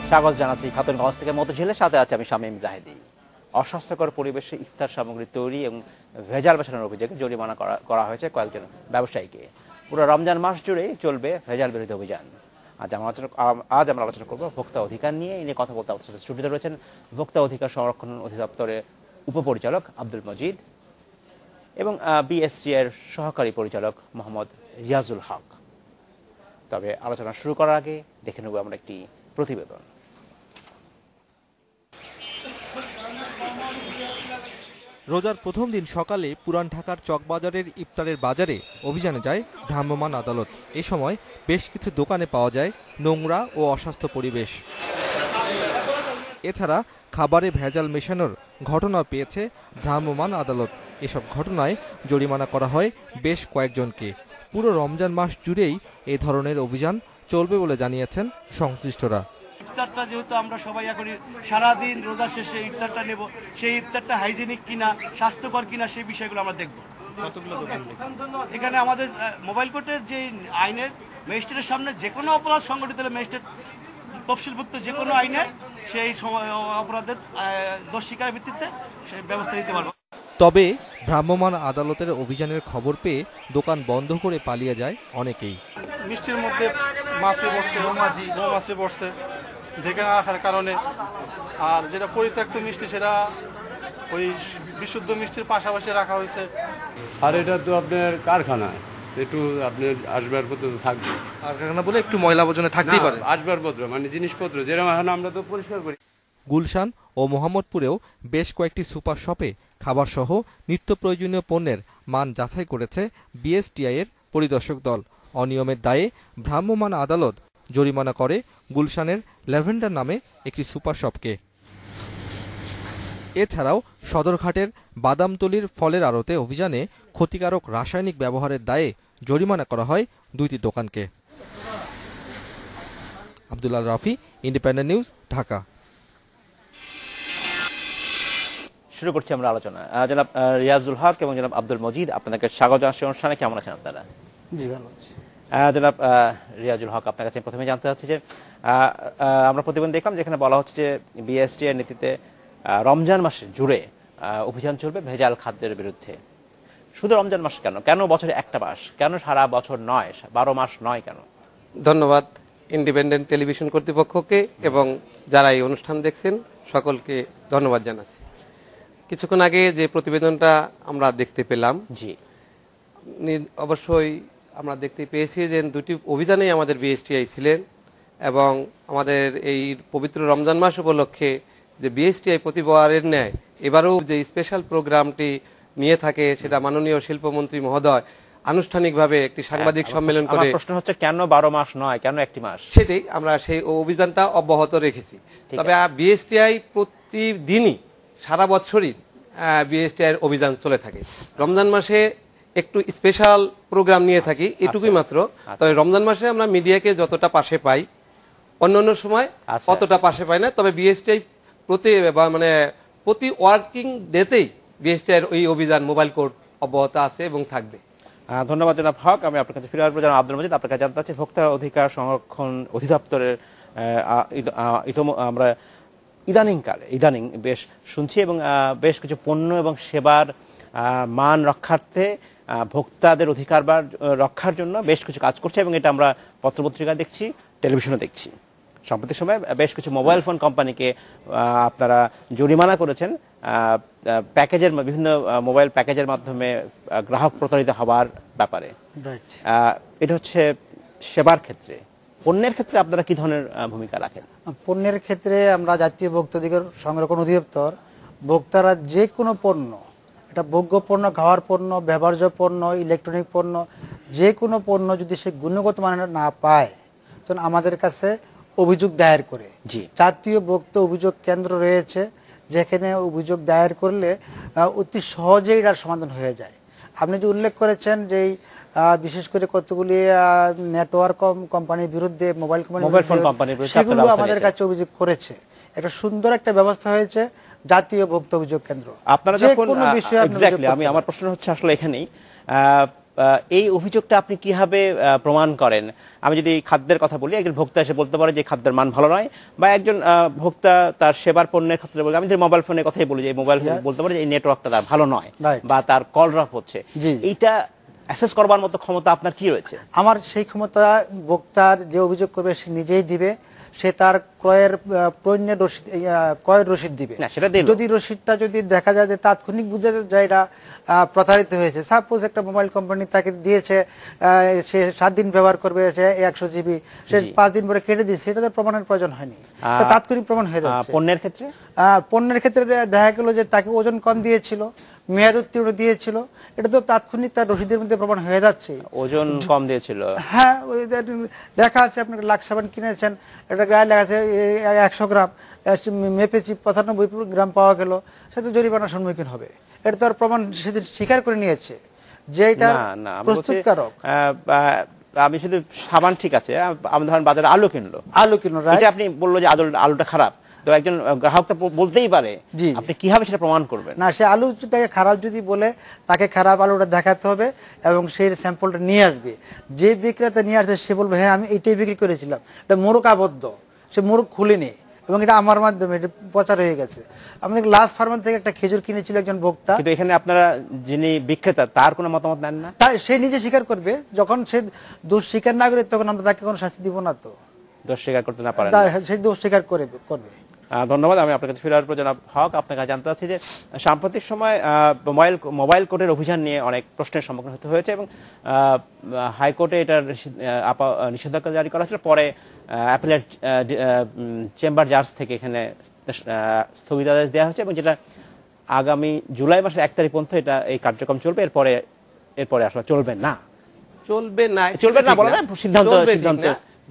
স্বাগত জানাচ্ছি খাতুনগঞ্জ থেকে মতিঝিলের সাথে আছে আমি শামীম জাহেদি। অস্বাস্থ্যকর পরিবেশে ইফতার সামগ্রী তৈরি এবং ভেজাল মেশানোর অভিযোগে জরিমানা করা হয়েছে কয়েকজন ব্যবসায়ীকে। পুরো রমজান মাস জুড়ে চলবে ভেজাল বিরোধী অভিযান। আজ আমরা আলোচনা করব ভোক্তা অধিকার নিয়ে। এই নিয়ে কথা বলতে আমাদের সাথে স্টুডিওতে রয়েছেন ভোক্তা অধিকার সংরক্ষণ অধিদপ্তরের উপপরিচালক আব্দুল মজিদ এবং বিএসটি এর সহকারী পরিচালক মোহাম্মদ রিয়াজুল হক। তবে আলোচনা শুরু করার আগে দেখে নেব আমরা একটি প্রতিবেদন। রোজার প্রথম দিন সকালে পুরান ঢাকার চকবাজারের ইফতারের বাজারে অভিযানে যায় ভ্রাম্যমাণ আদালত। এ সময় বেশ কিছু দোকানে পাওয়া যায় নোংরা ও অস্বাস্থ্য পরিবেশ। এছাড়া খাবারে ভেজাল মেশানোর ঘটনা পেয়েছে ভ্রাম্যমাণ আদালত। এসব ঘটনায় জরিমানা করা হয় বেশ কয়েকজনকে। পুরো রমজান মাস জুড়েই এ ধরনের অভিযান চলবে বলে জানিয়েছেন সংশ্লিষ্টরা। ইফতারটা যেহেতু আমরা সবাই এখন সারাদিন রোজা শেষে ইফতারটা নেব, সেই ইফতারটা হাইজেনিক কিনা, স্বাস্থ্যকর কিনা, সেই বিষয়গুলো আমরা দেখব। এখানে আমাদের মোবাইল কোর্টের যে আইনের ম্যাজিস্ট্রেটের সামনে যে কোনো অপরাধ সংগঠিত হলে ম্যাজিস্ট্রেট তফসিলভুক্ত যে কোনো আইনের সেই অপরাধের দোষ স্বীকারের ভিত্তিতে সেই ব্যবস্থা নিতে পারবো। তবে ভ্রাম্যমাণ আদালতের অভিযানের খবর পেয়ে দোকান বন্ধ করে পালিয়ে যায় অনেকেই। মিষ্টির মধ্যে মৌমাছি বসছে ঢেকে না রাখার কারণে, আর যেটা পরিত্যক্ত মিষ্টি সেটা ওই বিশুদ্ধ মিষ্টির পাশাপাশি রাখা হয়েছে। আর এটা তো আপনার কারখানা, একটু আপনার আসবাবপত্র থাকবে। কারখানা বলে একটু ময়লা আবর্জনা থাকতেই পারে। আসবাবপত্র মানে জিনিসপত্র যেরকম এখন আমরা তো পরিষ্কার করি। গুলশান ও মোহাম্মদপুরেও বেশ কয়েকটি সুপার শপে খাবার সহ নিত্য প্রয়োজনীয় পণ্যের মান যাচাই করেছে বিএসটিআই এর পরিদর্শক দল। অনিয়মের দায়ে ভ্রাম্যমাণ আদালত জরিমানা করে গুলশানের ল্যাভেন্ডার নামে একটি সুপার শপকে। এছাড়াও সদরঘাটের বাদামতলির ফলের আড়তে অভিযানে ক্ষতিকারক রাসায়নিক ব্যবহারের দায়ে জরিমানা করা হয় দুইটি দোকানকে। Abdullah Rafi, independent news, Dhaka. শুরু করছি আমরা আলোচনা। জনাব রিয়াজুল হক এবং জনাব আব্দুল মজিদ, আপনাদেরকে স্বাগত জানাচ্ছি অনুষ্ঠানে। কেমন আছেন আপনারা? জি ভালো আছি। জনাব রিয়াজুল হক, আপনার কাছে প্রথমে জানতে চাচ্ছি যে আমরা প্রতিবেদন দেখলাম যেখানে বলা হচ্ছে যে বিএসটি এর নীতিতে রমজান মাসে জুড়ে অভিযান চলবে ভেজাল খাদ্যের বিরুদ্ধে। শুধু রমজান মাস কেন, কেন বছরে একটা মাস, কেন সারা বছর নয়, 12 মাস নয় কেন? ধন্যবাদ ইন্ডিপেন্ডেন্ট টেলিভিশন কর্তৃপক্ষকে এবং যারা এই অনুষ্ঠান দেখছেন সকলকে ধন্যবাদ জানাচ্ছি। কিছুক্ষণ আগে যে প্রতিবেদনটা আমরা দেখতে পেলাম, জি অবশ্যই আমরা দেখতে পেয়েছি যে দুটি অভিযানেই আমাদের বিএসটিআই ছিলেন এবং আমাদের এই পবিত্র রমজান মাস উপলক্ষে যে বিএসটিআই প্রতিবারের ন্যায় এবারেও যে স্পেশাল প্রোগ্রামটি নিয়ে থাকে সেটা মাননীয় শিল্পমন্ত্রী মহোদয় আনুষ্ঠানিকদিকভাবে একটি সাংবাদিক সম্মেলন করে। প্রশ্ন হচ্ছে কেন 12 মাস নয়, কেন একটি মাস? সেটাই আমরা সেই অভিযানটা অব্যাহত রেখেছি। তবে বিএসটিআই প্রতিদিনই সারা বছরই বিএসটিআই অভিযান চলে থাকে। রমজান মাসে একটু স্পেশাল প্রোগ্রাম নিয়ে থাকি, এটুকুই মাত্র। তবে রমজান মাসে আমরা মিডিয়াকে যতটা পাশে পাই অন্য সময় অতটা পাশে পাই না। তবে বিএসটিআই প্রতি ওয়ার্কিং ডেতেই বিএসটিআই ওই অভিযান মোবাইল কোর্ট অব্যাহত আছে এবং থাকবে। ধন্যবাদ জনাব হক। আমি আপনার কাছে ফিরে আসবো জনাব আব্দুল মজিদ। আপনার কাছে জানতে চাচ্ছি ভোক্তা অধিকার সংরক্ষণ অধিদপ্তরের আমরা ইদানিং বেশ শুনছি এবং বেশ কিছু পণ্য এবং সেবার মান রক্ষার্থে ভোক্তাদের অধিকার রক্ষার জন্য বেশ কিছু কাজ করছে এবং এটা আমরা পত্রপত্রিকা দেখছি, টেলিভিশনে দেখছি। সাম্প্রতিক সময়ে বেশ কিছু মোবাইল ফোন কোম্পানিকে আপনারা জরিমানা করেছেন প্যাকেজের বিভিন্ন মোবাইল প্যাকেজের মাধ্যমে গ্রাহক প্রতারিত হওয়ার ব্যাপারে। এটা হচ্ছে সেবার ক্ষেত্রে। পণ্যের ক্ষেত্রে আপনারা কি ধরনের ভূমিকা রাখেন? পণ্যের ক্ষেত্রে আমরা জাতীয় ভোক্তা অধিকার সংরক্ষণ অধিদপ্তর ভোক্তারা যে কোনো পণ্য, এটা ভোগ্য পণ্য, খাওয়ার পণ্য, ব্যবহার্য পণ্য, ইলেকট্রনিক পণ্য, যে কোনো পণ্য যদি সে গুণগত মানের না পায় তখন আমাদের কাছে অভিযোগ দায়ের করে। জাতীয় ভোক্তা অভিযোগ কেন্দ্র রয়েছে যেখানে অভিযোগ দায়ের করলে অতি সহজেই এটার সমাধান হয়ে যায়। আপনি যে উল্লেখ করেছেন যে বিশেষ করে কতগুলি নেটওয়ার্ক কোম্পানির বিরুদ্ধে, মোবাইল ফোন কোম্পানির বিরুদ্ধে সেগুলো আমাদের কাছে অভিযোগ করেছে। এটা সুন্দর একটা ব্যবস্থা হয়েছে জাতীয় ভোক্তা অভিযোগ কেন্দ্র। আপনারা যখন এক্স্যাক্টলি, আমি আমার প্রশ্ন হচ্ছে আসলে এখানেই এই অভিযোগটা আপনি কিভাবে প্রমাণ করেন? আমি যদি খাদ্যের কথা বলি, একজন ভোক্তা এসে বলতে পারে যে খাদ্যের মান ভালো নয়, বা একজন ভোক্তা তার সেবার পণ্যের ক্ষেত্রে বলি, আমি যে মোবাইল ফোনের কথাই বলি, যে মোবাইল ফোন বলতে পারে যে এই নেটওয়ার্কটা তার ভালো নয়, বা তার কল ড্রপ হচ্ছে, এইটা অ্যাসেস করবার মতো ক্ষমতা আপনার কি রয়েছে? আমার সেই ক্ষমতা ভোক্তার যে অভিযোগ করবে সে নিজেই দিবে। সে তার পণ্যের রসিদ, ক্রয়ের রসিদ দিবে। যদি রসিদটা যদি দেখা যায় যে তাৎক্ষণিক বুঝা যায় এটা প্রতারিত হয়েছে, সাপোজ একটা মোবাইল কোম্পানি তাকে দিয়েছে, সে 7 দিন ব্যবহার করবে, সে 100 GB, সে 5 দিন পরে কেটে দিচ্ছে, এটা তো প্রমাণের প্রয়োজন হয়নি, তাৎক্ষণিক প্রমাণ হয়ে যাচ্ছে। পণ্যের ক্ষেত্রে দেখা গেল যে তাকে ওজন কম দিয়েছিল, মেয়াদ উত্তীর্ণ দিয়েছিল, এটা তো তাৎক্ষণিক তার রসিদের মধ্যে প্রমাণ হয়ে যাচ্ছে। ওজন কম দিয়েছিল, হ্যাঁ, লেখা আছে আপনি লাক্স সাবান কিনেছেন, এটা গায়ে লেখা আছে 100 গ্রাম, মেপেছি 95 গ্রাম পাওয়া গেল, সে তো জরিমানার সম্মুখীন হবে। এটা তো আর প্রমাণ সেদিন স্বীকার করে নিয়েছে যে এটা প্রস্তুতকারক। আমি শুধু সাবান, ঠিক আছে, আমি ধরেন বাজারে আলু কিনলো, এটা আপনি বললো যে আলুটা খারাপ, তো একজন গ্রাহক তো বলতেই পারে, আপনি কিভাবে সেটা প্রমাণ করবেন? না, সে আলুটাকে খারাপ যদি বলে, তাকে খারাপ আলুটা দেখাতে হবে এবং সেই স্যাম্পলটা নিয়ে আসবে। যে বিক্রেতা নিয়ে আসবে সে বলবে হ্যাঁ আমি এটাই বিক্রি করেছিলাম, এটা মোড়ক আবদ্ধ, সে মোড়ক খুলেনি এবং এটা আমার মাধ্যমে এটা প্রচার হয়ে গেছে। আমাদের লাস্ট ফার্মার থেকে একটা খেজুর কিনেছিল একজন ভোক্তা, কিন্তু এখানে আপনারা যিনি বিক্রেতা তার কোনো মতামত নেন না? তাই সে নিজে স্বীকার করবে, যখন সে দোষ স্বীকার না করে তখন আমরা তাকে কোনো শাস্তি দিব না। তো দোষ স্বীকার করতে না পারে, সে দোষ স্বীকার করবে। ধন্যবাদ। আমি আপনার কাছে ফিরার পর জনাব হক আপনার কাছে জানতে চাচ্ছি যে সাম্প্রতিক সময় মোবাইল কোর্টের অভিযান নিয়ে অনেক প্রশ্নের সম্মুখীন হতে হয়েছে এবং হাইকোর্টে এটার নিষেধাজ্ঞা জারি করা হয়েছিল, পরে অ্যাপিলেট চেম্বার জাজ থেকে এখানে স্থগিতাদেশ দেওয়া হয়েছে, এবং যেটা আগামী জুলাই মাসের 1 তারিখ পর্যন্ত এটা এই কার্যক্রম চলবে। এরপরে আসলে চলবে না বলা না, সিদ্ধান্ত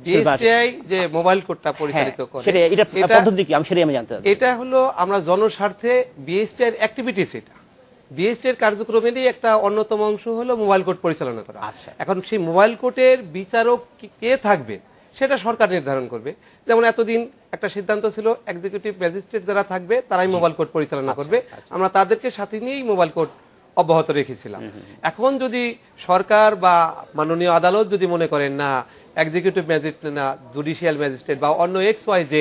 বিএসটিআই যে মোবাইল কোডটা পরিচালিত করে, এটা পদ্ধতি কি আমি সেটাই জানতে চাই। এটা হলো আমরা জনস্বার্থে বিএসটিআই এর অ্যাক্টিভিটিস, এটা বিএসটিআই এর কার্যক্রমেরই একটা অন্যতম অংশ হলো মোবাইল কোড পরিচালনা করা। এখন সেই মোবাইল কোডের বিচারক কে থাকবে সেটা সরকার নির্ধারণ করবে। যেমন এতদিন একটা সিদ্ধান্ত ছিল এক্সিকিউটিভ ম্যাজিস্ট্রেট যারা থাকবে তারাই মোবাইল কোড পরিচালনা করবে, আমরা তাদেরকে সাথে নিয়েই মোবাইল কোড অব্যাহত রেখেছিলাম। এখন যদি সরকার বা মাননীয় আদালত যদি মনে করেন না এক্সিকিউটিভ ম্যাজিস্ট্রেট না জুডিশিয়াল ম্যাজিস্ট্রেট বা অন্য XYZ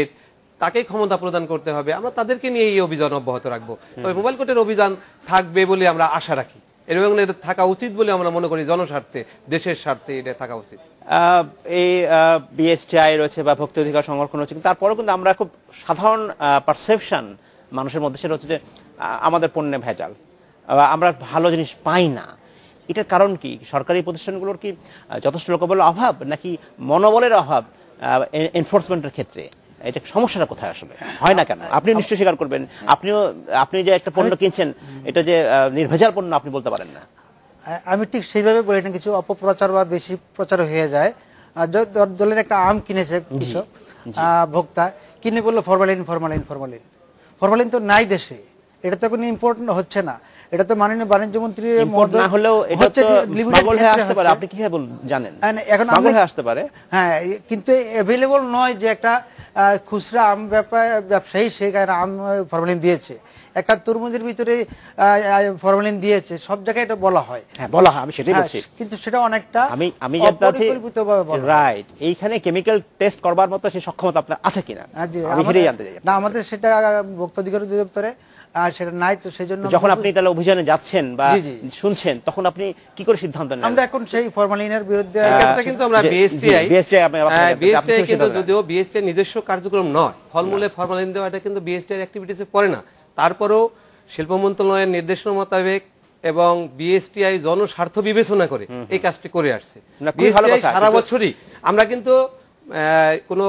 তাকেই ক্ষমতা প্রদান করতে হবে, আমরা তাদেরকে নিয়ে এই অভিযান অব্যাহত রাখবো। তবে মোবাইল কোর্টের অভিযান থাকবে বলে আমরা আশা রাখি, এবং এটা থাকা উচিত বলে আমরা মনে করি, জনস্বার্থে দেশের স্বার্থে এটা থাকা উচিত। এই বিএসটিআই রয়েছে বা ভোক্তা অধিকার সংরক্ষণ হচ্ছে, কিন্তু তারপরেও কিন্তু আমরা খুব সাধারণ পারসেপশন মানুষের মধ্যে সেটা হচ্ছে যে আমাদের পণ্যে ভেজাল, আমরা ভালো জিনিস পাই না। এটার কারণ কি? সরকারি প্রতিষ্ঠানগুলোর কি যথেষ্ট লোকবলের অভাব, নাকি মনোবলের অভাব এনফোর্সমেন্টের ক্ষেত্রে? এটা সমস্যাটা কোথায় আসলে হয় না কেন? আপনি নিশ্চয়ই স্বীকার করবেন, আপনি যে একটা পণ্য কিনছেন এটা যে নির্ভেজাল পণ্য আপনি বলতে পারেন না। আমি ঠিক সেইভাবে বলি না, কিছু অপপ্রচার বা বেশি প্রচার হয়ে যায়। দলের একটা আম কিনেছে কিছু ভোক্তা, কিনে বললো ফরমালিন তো নাই দেশে, এটা তো কোনো ইম্পোর্ট হচ্ছে না, এটা তো মাননীয় বাণিজ্য মন্ত্রী না হলেও এটা তো স্মাগল হয়ে আসতে পারে, আপনি কিভাবে জানেন? এখন স্মাগল হয়ে আসতে পারে, হ্যাঁ, কিন্তু অ্যাভেলেবল নয় যে একটা খুচরা আম ব্যবসায়ী সেখানে আম ফরমালিন দিয়েছে, একটা তরমুজের ভিতরে ফরমালিন দিয়েছে, সব জায়গায় এটা বলা হয়। হ্যাঁ বলা হয়, আমি সেটাই বলছি, কিন্তু সেটা অনেকটা আমি জানতে চাচ্ছি রাইট এইখানে কেমিক্যাল টেস্ট করবার মতো সেই সক্ষমতা আপনার আছে কিনা আমি সেটাই জানতে চাই। না, আমাদের সেটা ভোক্তা অধিকার অধিদপ্তরে সেটা নাই, তো সেই জন্য যখন আপনি তাহলে অভিযানে যাচ্ছেন বা শুনছেন তখন আপনি কি করে সিদ্ধান্ত নেন? আমরা এখন সেই ফরমালিনের বিরুদ্ধে কিন্তু আমরা বিএসটিআই কিন্তু যদিও বিএসটিআই নিজস্ব কার্যক্রম নয়, ফলমূলে ফরমালিন দেওয়া এটা কিন্তু বিএসটিআই এর অ্যাক্টিভিটিসে পড়ে না, তারপরেও শিল্প মন্ত্রণালয়ের নির্দেশনা মোতাবেক এবং বিএসটিআই জনস্বার্থ বিবেচনা করে এই কাজটি করে আসছে। বিএসটিআই সারা বছরই আমরা কিন্তু কোনো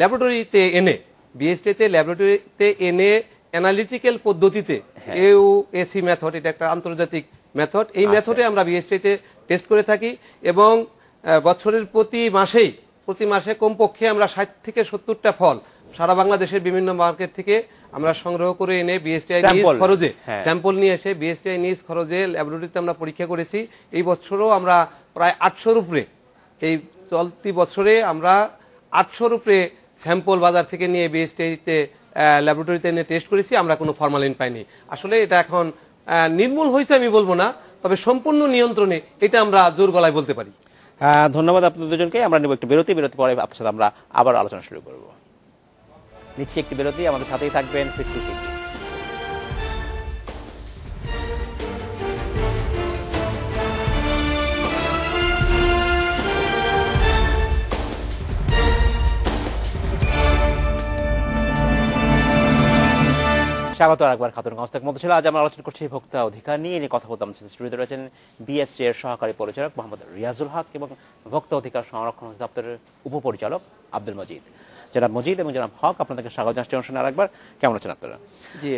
ল্যাবরেটরিতে এনে বিএসটিআইতে ল্যাবরেটরিতে এনে অ্যানালিটিক্যাল পদ্ধতিতে এসি মেথড, এটা একটা আন্তর্জাতিক মেথড, এই মেথডে আমরা বিএসটিআইতে টেস্ট করে থাকি এবং বছরের প্রতি মাসে কমপক্ষে আমরা 60 থেকে 70টা ফল সারা বাংলাদেশের বিভিন্ন মার্কেট থেকে আমরা সংগ্রহ করে এনে বিএসটিআই নিজ খরচে স্যাম্পল নিয়ে এসে বিএসটিআই নিজ খরচে ল্যাবরেটরিতে আমরা পরীক্ষা করেছি। এই বছরও আমরা প্রায় 800-র উপরে, এই চলতি বছরে আমরা 800-র উপরে স্যাম্পল বাজার থেকে নিয়ে বিএসটিআইতে ল্যাবরেটরিতে এনে টেস্ট করেছি, আমরা কোনো ফরমালিন পাইনি। আসলে এটা এখন নির্মূল হয়েছে আমি বলবো না, তবে সম্পূর্ণ নিয়ন্ত্রণে এটা আমরা জোর গলায় বলতে পারি। ধন্যবাদ আপনাদের দুজনকে। আমরা নেব একটু বিরতি পরে আপনার সাথে আমরা আবার আলোচনা শুরু করব। নিচ্ছি একটি বিরতি, আমাদের সাথেই থাকবেন, ফিরছি শীঘ্রই। স্বাগত আরেকবার খাতুনগঞ্জ থেকে মতো ছিল। আজ আমরা আলোচনা করছি ভোক্তা অধিকার নিয়ে কথা বলতে আমাদের সাথে স্টুডিওতে রয়েছেন বিএসটি এর সহকারী পরিচালক মোহাম্মদ রিয়াজুল হক এবং ভোক্তা অধিকার সংরক্ষণ দপ্তরের উপপরিচালক আব্দুল মজিদ। জনাব মজিদ এবং জনাব হক, আপনাদেরকে স্বাগত জানাচ্ছি অনুষ্ঠানে আরেকবার। কেমন আছেন আপনারা? জি,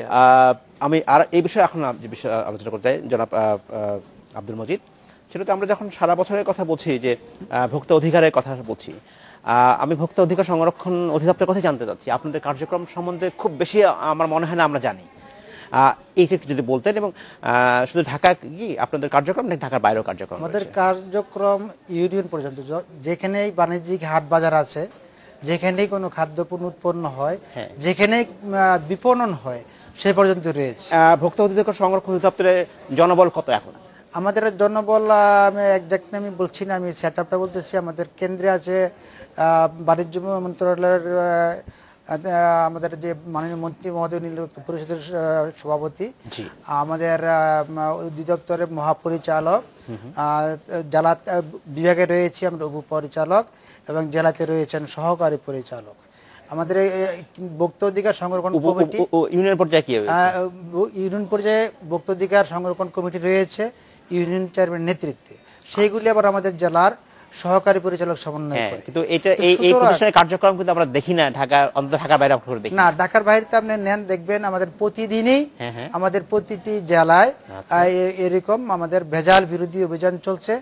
আমি আর এই বিষয়ে এখন যে বিষয়ে আলোচনা করতে চাই জনাব আব্দুল মজিদ, সেটা তো আমরা যখন সারা বছরের কথা বলছি যে ভোক্তা অধিকারের কথা বলছি, আমি ভোক্তা অধিকার সংরক্ষণ অধিদপ্তরের কথা জানতে চাচ্ছি। আপনাদের কার্যক্রম সম্বন্ধে খুব বেশি আমার মনে হয় না আমরা জানি, এইটা একটু যদি বলতেন। এবং শুধু ঢাকা কি আপনাদের কার্যক্রম নাকি ঢাকার বাইরেও কার্যক্রম? আমাদের কার্যক্রম ইউনিয়ন পর্যন্ত, যেখানেই বাণিজ্যিক হাট বাজার আছে, যেখানেই কোনো খাদ্যপণ্য উৎপন্ন হয়, যেখানেই বিপণন হয়, সে পর্যন্ত রয়েছে। ভোক্তা অধিকার সংরক্ষণ অধিদপ্তরের জনবল কত এখন? আমাদের জনবল আমি একজ্যাক্ট আমি বলছি না, আমি সেট আপটা বলতেছি। আমাদের কেন্দ্রে আছে বাণিজ্য মন্ত্রণালয়ের আমাদের যে মাননীয় মন্ত্রী মহোদয় পরিষদের সভাপতি, আমাদের অধিদপ্তরের মহাপরিচালক, জেলা বিভাগে রয়েছে আমরা উপপরিচালক এবং জেলাতে রয়েছেন সহকারী পরিচালক। আমাদের ভোক্তা অধিকার সংরক্ষণ কমিটি ইউনিয়ন পর্যায়ে কি ইউনিয়ন পর্যায়ে ভোক্তা অধিকার সংরক্ষণ কমিটি রয়েছে ইউনিয়ন চেয়ারম্যানের নেতৃত্বে। সেইগুলি আবার আমাদের জেলার সহকারী পরিচালক সমন্বয় করে। কিন্তু এটা এই প্রতিষ্ঠানের কার্যক্রম কিন্তু আমরা দেখি না ঢাকার, অন্তত ঢাকার বাইরে দেখি না। ঢাকার বাইরে আপনি নেন দেখবেন আমাদের প্রতিদিনই আমাদের প্রতিটি জেলায় এরকম আমাদের ভেজাল বিরোধী অভিযান চলছে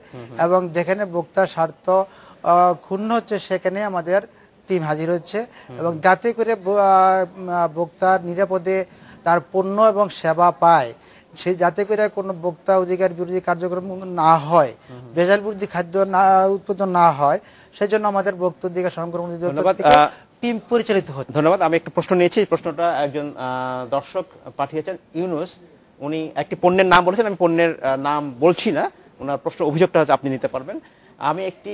এবং যেখানে ভোক্তা স্বার্থ ক্ষুণ্ণ হচ্ছে সেখানে আমাদের টিম হাজির হচ্ছে এবং যাতে করে ভোক্তা নিরাপদে তার পণ্য এবং সেবা পায়, সে যাতে করে কোনো ভোক্তা অধিকার বিরোধী কার্যক্রম না হয়, ভেজাল বিরোধী খাদ্য না উৎপাদন না হয়, সেই জন্য আমাদের ভোক্তা অধিকার সংরক্ষণ টিম পরিচালিত হচ্ছে। ধন্যবাদ। আমি একটা প্রশ্ন নিয়েছি, প্রশ্নটা একজন দর্শক পাঠিয়েছেন ইউনুস। উনি একটি পণ্যের নাম বলেছেন, আমি পণ্যের নাম বলছি না, ওনার প্রশ্ন অভিযোগটা হচ্ছে আপনি নিতে পারবেন। আমি একটি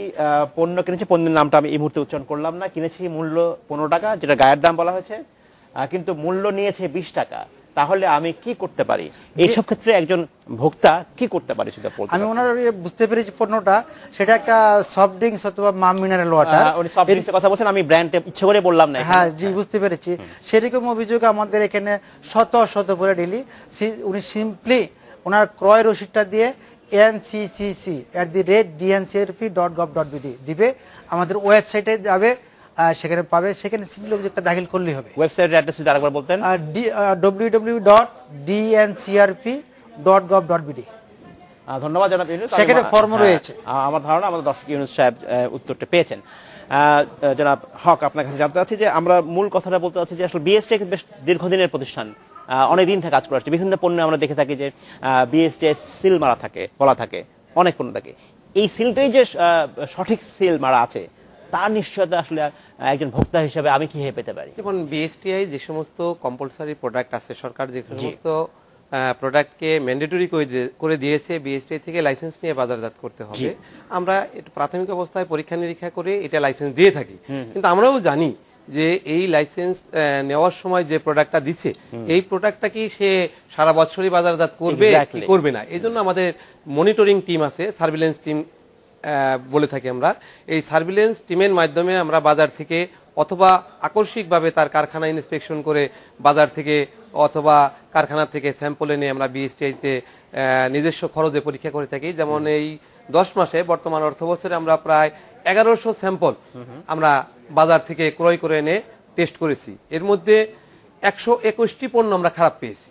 পণ্য কিনেছি, পণ্যের নামটা আমি এই মুহূর্তে উচ্চারণ করলাম না, কিনেছি মূল্য 15 টাকা, যেটা গায়ের দাম বলা হয়েছে, কিন্তু মূল্য নিয়েছে 20 টাকা। তাহলে আমি কি করতে পারি? এইসব ক্ষেত্রে একজন ভোক্তা কি করতে পারে সেটা বলতে। আমি ওনার বুঝতে পেরেছি পণ্যটা সেটা একটা সফট ড্রিঙ্কস অথবা মাম মিনারেল ওয়াটার। উনি সফট ড্রিঙ্কসের কথা বলছেন, আমি ব্র্যান্ড ইচ্ছে করে বললাম না। হ্যাঁ জি, বুঝতে পেরেছি। সেরকম অভিযোগ আমাদের এখানে শত করে ডেলি। উনি সিম্পলি ওনার ক্রয় রসিদটা দিয়ে ncc@dncrp.gov.bd দিবে, আমাদের ওয়েবসাইটে যাবে, সেখানে পাবে, সেখানে সিম্পলি অভিযোগটা দাখিল করলেই হবে। ওয়েবসাইটের অ্যাড্রেস যদি আরেকবার বলতেন। www.dncrp.gov.bd। ধন্যবাদ জনাব ইউনুস। সেখানে ফর্ম রয়েছে। আমার ধারণা আমাদের দর্শক ইউনুস সাহেব উত্তরটা পেয়েছেন। জনাব হক, আপনার কাছে জানতে চাচ্ছি যে আমরা মূল কথাটা বলতে চাচ্ছি যে আসলে বিএসটি বেশ দীর্ঘদিনের প্রতিষ্ঠান, অনেকদিন থেকে কাজ করে আসছে। বিভিন্ন পণ্য আমরা দেখে থাকি যে বিএসটি সিল মারা থাকে, বলা থাকে, অনেক পণ্য থাকে। এই সিলটাই যে সঠিক সিল মারা আছে তার নিশ্চয়তা আসলে একজন ভোক্তা হিসেবে আমি কি পেতে পারি? যেমন বিএসটিআই যে সমস্ত কম্পালসারি প্রোডাক্ট আছে, সরকার যে সমস্ত প্রোডাক্টকে ম্যান্ডেটরি করে দিয়েছে বিএসটিআই থেকে লাইসেন্স নিয়ে বাজারজাত করতে হবে, আমরা প্রাথমিক অবস্থায় পরীক্ষা নিরীক্ষা করে এটা লাইসেন্স দিয়ে থাকি। কিন্তু আমরাও জানি যে এই লাইসেন্স নেওয়ার সময় যে প্রোডাক্টটা দিচ্ছে এই প্রোডাক্টটা কি সে সারা বছরই বাজারজাত করবে কি করবে না। এই জন্য আমাদের মনিটরিং টিম আছে, সার্ভিলেন্স টিম বলে থাকি আমরা। এই সার্ভিলেন্স টিমের মাধ্যমে আমরা বাজার থেকে অথবা আকস্মিকভাবে তার কারখানা ইন্সপেকশন করে বাজার থেকে অথবা কারখানা থেকে স্যাম্পল এনে আমরা বিএসটিআইতে নিজস্ব খরচে পরীক্ষা করে থাকি। যেমন এই 10 মাসে বর্তমান অর্থবছরে আমরা প্রায় 1100 স্যাম্পল আমরা বাজার থেকে ক্রয় করে এনে টেস্ট করেছি। এর মধ্যে 121টি পণ্য আমরা খারাপ পেয়েছি,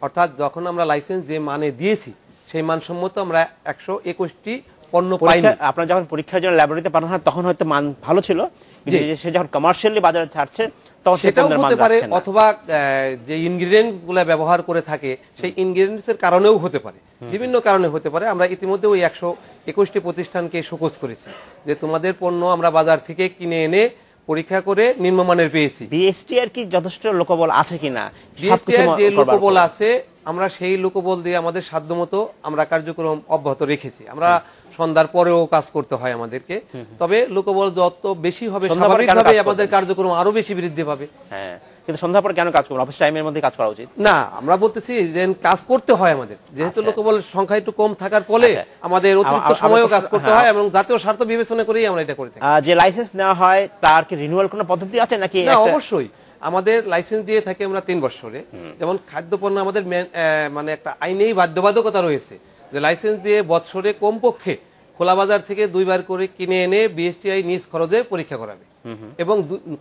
অর্থাৎ যখন আমরা লাইসেন্স যে মানে দিয়েছি সেই মানসম্মত আমরা 121টি পণ্য পাইনি। আপনারা যখন পরীক্ষার জন্য ল্যাবরেটরিতে পাঠানো হয় তখন হয়তো মান ভালো ছিল, কিন্তু সে যখন কমার্শিয়ালি বাজারে ছাড়ছে তখন সেটাও হতে পারে, অথবা যে ইনগ্রেডিয়েন্টস গুলা ব্যবহার করে থাকে সেই ইনগ্রেডিয়েন্টস এর কারণেও হতে পারে, বিভিন্ন কারণে হতে পারে। আমরা ইতিমধ্যে ওই 121টি প্রতিষ্ঠানকে শোকজ করেছি যে তোমাদের পণ্য আমরা বাজার থেকে কিনে এনে পরীক্ষা করে নিম্নমানের পেয়েছি। বিএসটিআর কি যথেষ্ট লোকবল আছে কিনা? বিএসটিআর যে লোকবল আছে আমরা সেই লোকবল দিয়ে আমাদের সাধ্যমতো আমরা কার্যক্রম অব্যাহত রেখেছি। আমরা সন্ধ্যার পরেও কাজ করতে হয় আমাদেরকে, তবে লোকবল যত বেশি হবে সন্ধ্যার পরে কেন স্বাভাবিকভাবে কাজ আমাদের করবেন? কার্যক্রম আরো বেশি বৃদ্ধি পাবে। হ্যাঁ, কিন্তু সন্ধ্যার পর কেন কাজ করবেন? অফিস টাইমের মধ্যে কাজ করা উচিত না, আমরা বলতেছি যে কাজ করতে হয় আমাদের, যেহেতু আচ্ছা। লোকবলের সংখ্যা একটু কম থাকার ফলে আচ্ছা। আমাদের অতিরিক্ত আমার সময়ও প্রশ্ন- কাজ করতে হ্যাঁ। হয় এবং জাতীয় স্বার্থ বিবেচনা করেই আমরা এটা করে থাকি। যে লাইসেন্স নেওয়া হয় তার কি রিনিউয়াল কোনো পদ্ধতি আছে নাকি? না, অবশ্যই আমাদের লাইসেন্স দিয়ে থাকি আমরা 3 বছরে। যেমন খাদ্যপণ্য আমাদের মানে একটা আইনেই বাধ্যবাধকতা রয়েছে যে লাইসেন্স দিয়ে বছরে কমপক্ষে খোলা বাজার থেকে 2 বার করে কিনে এনে বিএসটিআই নিজ খরচে পরীক্ষা করাবে এবং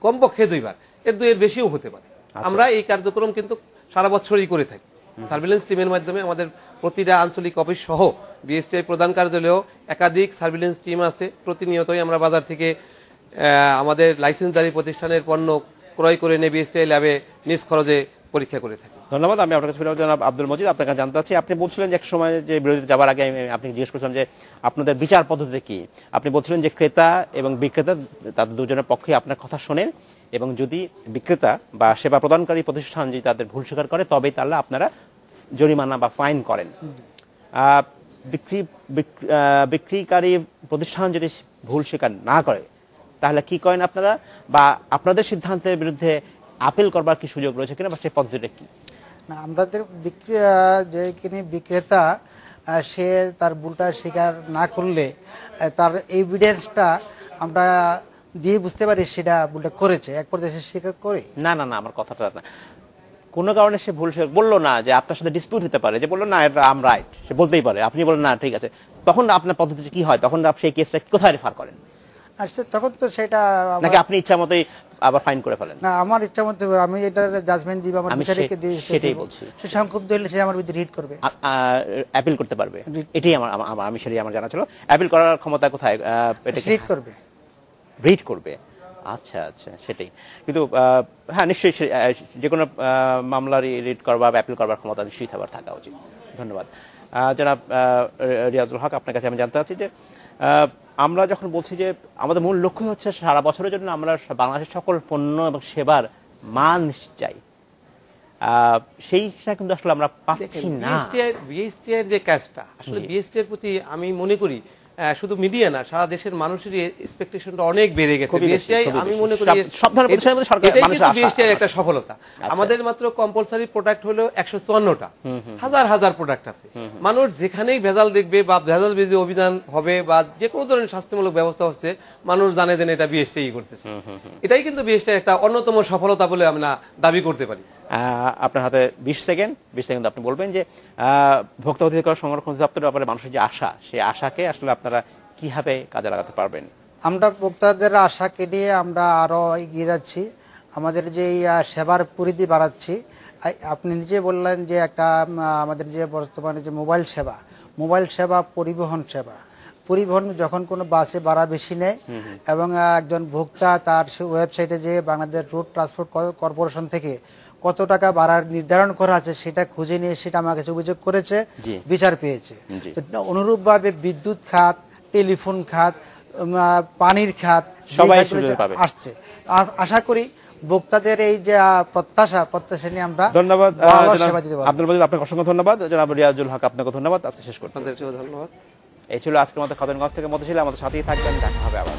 কমপক্ষে 2 বার, এর 2 এর বেশিও হতে পারে। আমরা এই কার্যক্রম কিন্তু সারা বছরই করে থাকি। সার্ভিলেন্স টিমের মাধ্যমে আমাদের প্রতিটা আঞ্চলিক অফিস সহ বিএসটিআই প্রধান কার্যালয়েও একাধিক সার্ভিলেন্স টিম আছে। প্রতিনিয়তই আমরা বাজার থেকে আমাদের লাইসেন্সধারী প্রতিষ্ঠানের পণ্য ক্রয় করে এনে বিএসটিআই ল্যাবে নিজ খরচে পরীক্ষা করে থাকি। ধন্যবাদ। আমি আপনার কাছে ফিরে জনাব আব্দুল মজিদ, আপনার কাছে জানতে চাচ্ছি, আপনি বলছিলেন যে এক সময় যে বিরোধীতে যাবার আগে আপনি জিজ্ঞেস করছিলাম যে আপনাদের বিচার পদ্ধতি কি। আপনি বলছিলেন যে ক্রেতা এবং বিক্রেতা তাদের দুজনের পক্ষে আপনার কথা শোনেন এবং যদি বিক্রেতা বা সেবা প্রদানকারী প্রতিষ্ঠান যদি তাদের ভুল স্বীকার করে তবেই তাহলে আপনারা জরিমানা বা ফাইন করেন। বিক্রিকারী প্রতিষ্ঠান যদি ভুল স্বীকার না করে তাহলে কি করেন আপনারা, বা আপনাদের সিদ্ধান্তের বিরুদ্ধে আপিল করবার কি সুযোগ রয়েছে কিনা, বা সেই পদ্ধতিটা কি? না, আমাদের যে কিনে বিক্রেতা সে তার ভুলটা স্বীকার না করলে তার এভিডেন্সটা আমরা দিয়ে বুঝতে পারি সেটা ভুলটা করেছে, এক পর্যায়ে সে স্বীকার করে। না না না, আমার কথাটা না, কোনো কারণে সে ভুল বললো না, যে আপনার সাথে ডিসপিউট হতে পারে, যে বললো না এটা আম রাইট, সে বলতেই পারে, আপনি বলেন না ঠিক আছে, তখন আপনার পদ্ধতি কি হয়? তখন আপনি সেই কেসটা কোথায় রেফার করেন? আর তখন তো সেটা নাকি আপনি ইচ্ছা মতোই আবার ফাইন করে ফেলেন? না, আমার ইচ্ছা মতো আমি এটার জাজমেন্ট দিব, আমার বিচারিককে দিয়ে সেটাই বলছি। সে সংক্ষুব্ধ হলে সে আমার বিরুদ্ধে রিট করবে, অ্যাপিল করতে পারবে। এটাই আমি সেটাই আমার জানা ছিল। অ্যাপিল করার ক্ষমতা কোথায়? এটা রিট করবে। রিট করবে, আচ্ছা আচ্ছা, সেটাই। কিন্তু হ্যাঁ, নিশ্চয়ই যে কোনো মামলার রিট করবার বা অ্যাপিল করবার ক্ষমতা নিশ্চয়ই থাকা উচিত। ধন্যবাদ। জনাব রিয়াজুল হক, আপনার কাছে আমি জানতে চাচ্ছি যে আমরা যখন বলছি যে আমাদের মূল লক্ষ্য হচ্ছে সারা বছরের জন্য আমরা বাংলাদেশের সকল পণ্য এবং সেবার মান নিশ্চিত চাই, সেইটা কিন্তু আসলে আমরা পাচ্ছি না। বিএসটিআই এর যে কাজটা আসলে বিএসটিআই এর প্রতি আমি মনে করি শুধু মিডিয়া না, সারা দেশের মানুষের এক্সপেকটেশনটা অনেক বেড়ে গেছে। বিএসটিআই আমি মনে করি সব ধরনের প্রতিষ্ঠানের মধ্যে সরকার মানুষের আশা। বিএসটিআই এর একটা সফলতা। আমাদের মাত্র কম্পালসারি প্রোডাক্ট হলো 154টা, হাজার হাজার প্রোডাক্ট আছে। মানুষ যেখানেই ভেজাল দেখবে বা ভেজাল বিরোধী অভিযান হবে বা যে কোনো ধরনের শাস্তিমূলক ব্যবস্থা হচ্ছে, মানুষ জানে যে এটা বিএসটিআই করতেছে। এটাই কিন্তু বিএসটিআই একটা অন্যতম সফলতা বলে আমরা দাবি করতে পারি। আপনার হাতে 20 সেকেন্ড আপনি বলবেন যে ভোক্তা অধিকার সংরক্ষণ দপ্তরের ব্যাপারে মানুষের যে আশা, সেই আশাকে আসলে আপনারা কিভাবে কাজে লাগাতে পারবেন? আমরা ভোক্তাদের আশাকে নিয়ে আমরা আরো এগিয়ে যাচ্ছি, আমাদের যে সেবার পরিধি বাড়াচ্ছি। আপনি নিজে বললেন যে একটা আমাদের যে বর্তমানে যে মোবাইল সেবা পরিবহন যখন কোনো বাসে ভাড়া বেশি নেয় এবং একজন ভোক্তা তার ওয়েবসাইটে যে বাংলাদেশ রোড ট্রান্সপোর্ট কর্পোরেশন থেকে কত টাকা ভাড়া নির্ধারণ করা আছে সেটা খুঁজে নিয়ে সেটা আমার কাছে অভিযোগ করেছে, বিচার পেয়েছে। অনুরূপভাবে বিদ্যুৎ খাত, টেলিফোন খাত, পানির খাত সবাই আসছে। আশা করি ভোক্তাদের এই যে প্রত্যাশা নিয়ে আমরা ধন্যবাদ। সেবা দিতে পারবো। আব্দুল মজিদ, আপনাকে অসংখ্য ধন্যবাদ। জনাব রিয়াজুল হক, আপনাকে ধন্যবাদ। আজকে শেষ করতে ধন্যবাদ। এই ছিল আজকের মতো খাদেনগঞ্জ থেকে মতো ছিল। আমাদের সাথেই থাকবেন, দেখা হবে আবার।